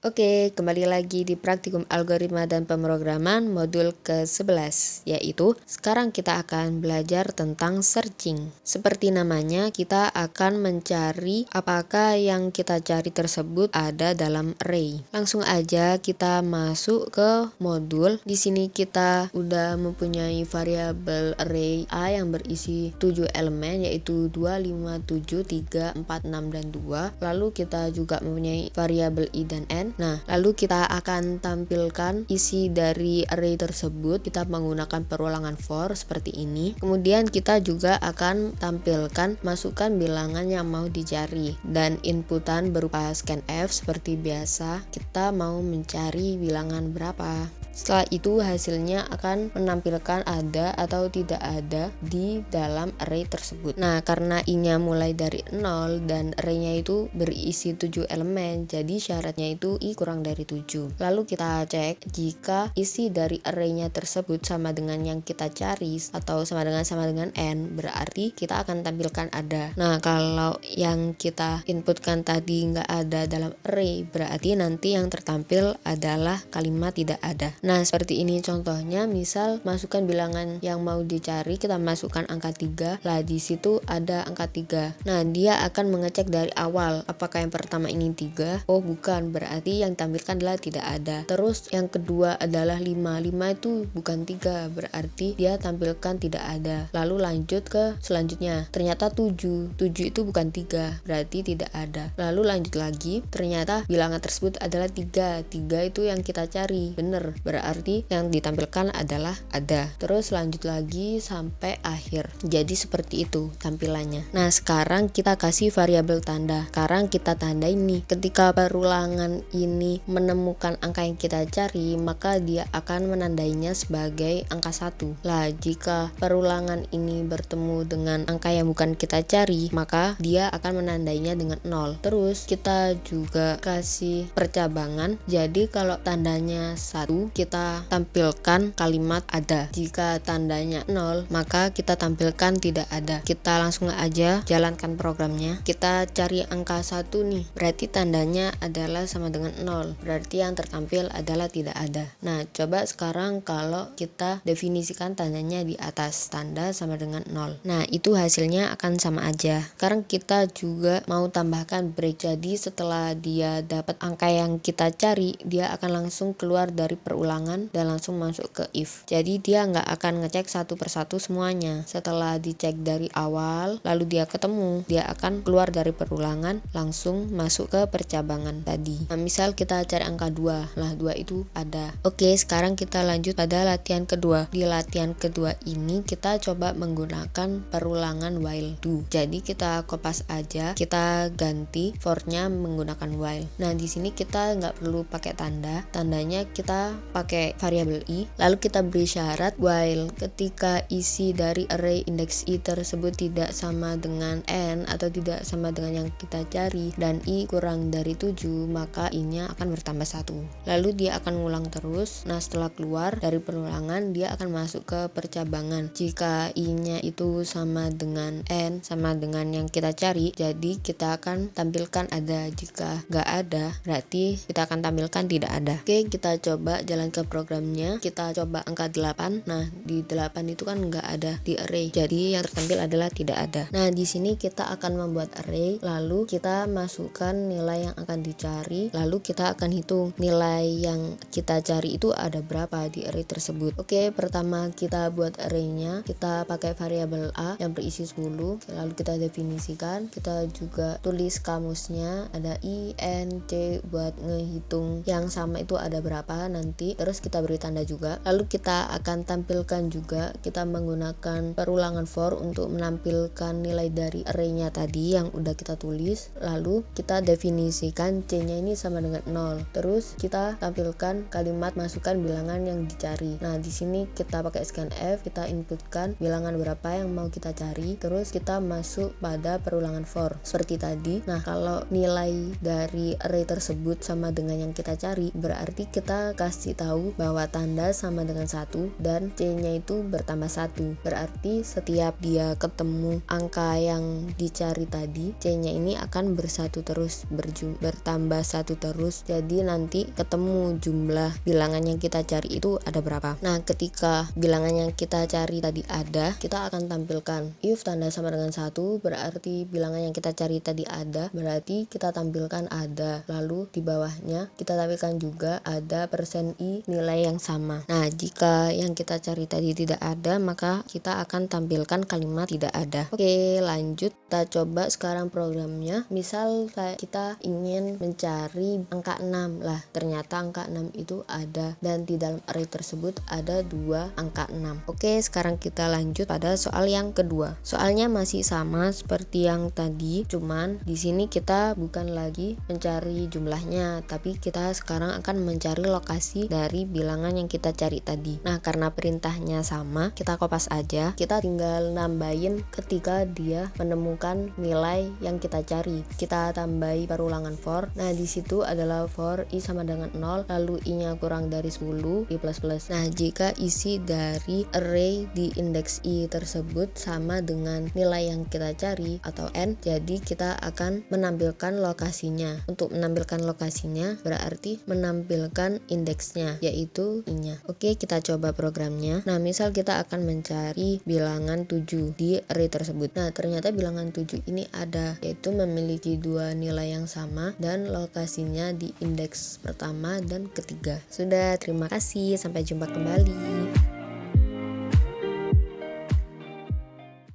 Oke, kembali lagi di praktikum algoritma dan pemrograman modul ke-11, yaitu sekarang kita akan belajar tentang searching. Seperti namanya, kita akan mencari apakah yang kita cari tersebut ada dalam array. Langsung aja kita masuk ke modul. Di sini kita udah mempunyai variabel array A yang berisi 7 elemen, yaitu 2, 5, 7, 3, 4, 6, dan 2. Lalu kita juga mempunyai variabel I dan N. Nah, lalu kita akan tampilkan isi dari array tersebut. Kita menggunakan perulangan for seperti ini. Kemudian kita juga akan tampilkan masukkan bilangan yang mau dicari dan inputan berupa scanf seperti biasa. Kita mau mencari bilangan berapa. Setelah itu hasilnya akan menampilkan ada atau tidak ada di dalam array tersebut. Nah, karena I-nya mulai dari 0 dan array-nya itu berisi 7 elemen, jadi syaratnya itu I kurang dari 7. Lalu kita cek jika isi dari array-nya tersebut sama dengan yang kita cari atau sama dengan N, berarti kita akan tampilkan ada. Nah, kalau yang kita inputkan tadi nggak ada dalam array, berarti nanti yang tertampil adalah kalimat tidak ada. Nah, seperti ini contohnya, misal masukkan bilangan yang mau dicari, kita masukkan angka 3, lah di situ ada angka 3. Nah, dia akan mengecek dari awal, apakah yang pertama ini 3? Oh, bukan, berarti yang ditampilkan adalah tidak ada. Terus yang kedua adalah 5. 5 itu bukan 3, berarti dia tampilkan tidak ada. Lalu lanjut ke selanjutnya, ternyata 7. 7 itu bukan 3, berarti tidak ada. Lalu lanjut lagi, ternyata bilangan tersebut adalah 3. 3 itu yang kita cari, bener, berarti yang ditampilkan adalah ada. Terus lanjut lagi sampai akhir. Jadi seperti itu tampilannya. Nah, sekarang kita kasih variabel tanda. Sekarang kita tanda ini. Ketika perulangan ini menemukan angka yang kita cari, maka dia akan menandainya sebagai angka 1. Lah, jika perulangan ini bertemu dengan angka yang bukan kita cari, maka dia akan menandainya dengan 0. Terus kita juga kasih percabangan. Jadi kalau tandanya 1, kita tampilkan kalimat ada. Jika tandanya 0, maka kita tampilkan tidak ada. Kita langsung aja jalankan programnya. Kita cari angka 1 nih, berarti tandanya adalah sama dengan 0, berarti yang tertampil adalah tidak ada. Nah, coba sekarang kalau kita definisikan tandanya di atas, tanda sama dengan 0. Nah, itu hasilnya akan sama aja. Sekarang kita juga mau tambahkan break. Jadi setelah dia dapat angka yang kita cari, dia akan langsung keluar dari perulangan dan langsung masuk ke if. Jadi dia nggak akan ngecek satu persatu semuanya. Setelah dicek dari awal, lalu dia ketemu, dia akan keluar dari perulangan langsung masuk ke percabangan tadi. Nah, misal kita cari angka 2, lah 2 itu ada. Oke, sekarang kita lanjut pada latihan kedua. Di latihan kedua ini kita coba menggunakan perulangan while do. Jadi kita kopas aja, kita ganti for-nya menggunakan while. Nah, di sini kita nggak perlu pakai tanda. Tandanya kita pakai variabel I, lalu kita beri syarat while ketika isi dari array indeks I tersebut tidak sama dengan N atau tidak sama dengan yang kita cari dan I kurang dari 7, maka I-nya akan bertambah 1. Lalu dia akan ngulang terus. Nah, setelah keluar dari perulangan, dia akan masuk ke percabangan. Jika I-nya itu sama dengan N, sama dengan yang kita cari, jadi kita akan tampilkan ada. Jika nggak ada, berarti kita akan tampilkan tidak ada. Oke, kita coba jalan ke programnya. Kita coba angka 8. Nah, di 8 itu kan nggak ada di array, jadi yang tertampil adalah tidak ada. Nah, di sini kita akan membuat array, lalu kita masukkan nilai yang akan dicari, lalu kita akan hitung nilai yang kita cari itu ada berapa di array tersebut. Oke, pertama kita buat arraynya, kita pakai variabel A yang berisi 10, lalu kita definisikan, kita juga tulis kamusnya, ada I, N, C buat ngehitung yang sama itu ada berapa nanti. Terus kita beri tanda juga, lalu kita akan tampilkan juga, kita menggunakan perulangan for untuk menampilkan nilai dari array-nya tadi yang udah kita tulis. Lalu kita definisikan C-nya ini sama dengan 0. Terus kita tampilkan kalimat masukkan bilangan yang dicari. Nah, di sini kita pakai scanf, kita inputkan bilangan berapa yang mau kita cari, terus kita masuk pada perulangan for seperti tadi. Nah, kalau nilai dari array tersebut sama dengan yang kita cari, berarti kita kasih tahu bahwa tanda sama dengan 1 dan C-nya itu bertambah 1. Berarti setiap dia ketemu angka yang dicari tadi, C-nya ini akan bersatu terus, bertambah 1 terus. Jadi nanti ketemu jumlah bilangan yang kita cari itu ada berapa. Nah, ketika bilangan yang kita cari tadi ada, kita akan tampilkan if tanda sama dengan 1, berarti bilangan yang kita cari tadi ada, berarti kita tampilkan ada. Lalu di bawahnya kita tampilkan juga ada persen I nilai yang sama. Nah, jika yang kita cari tadi tidak ada, maka kita akan tampilkan kalimat tidak ada. Oke, lanjut. Kita coba sekarang programnya. Misal kita ingin mencari angka 6 lah. Ternyata angka 6 itu ada dan di dalam array tersebut ada 2 angka 6. Oke, sekarang kita lanjut pada soal yang kedua. Soalnya masih sama seperti yang tadi, cuman di sini kita bukan lagi mencari jumlahnya, tapi kita sekarang akan mencari lokasi dari bilangan yang kita cari tadi. Nah, karena perintahnya sama, kita kopas aja. Kita tinggal nambahin ketika dia menemukan nilai yang kita cari. Kita tambahi perulangan for. Nah, di situ adalah for I sama dengan 0, lalu I-nya kurang dari 10, I plus plus. Nah, jika isi dari array di indeks I tersebut sama dengan nilai yang kita cari atau N, jadi kita akan menampilkan lokasinya. Untuk menampilkan lokasinya berarti menampilkan indeksnya, yaitu I-nya. Oke, kita coba programnya. Nah, misal kita akan mencari bilangan 7 di array tersebut. Nah, ternyata bilangan 7 ini ada, yaitu memiliki 2 nilai yang sama dan lokasinya di indeks pertama dan ketiga. Sudah, terima kasih. Sampai jumpa kembali.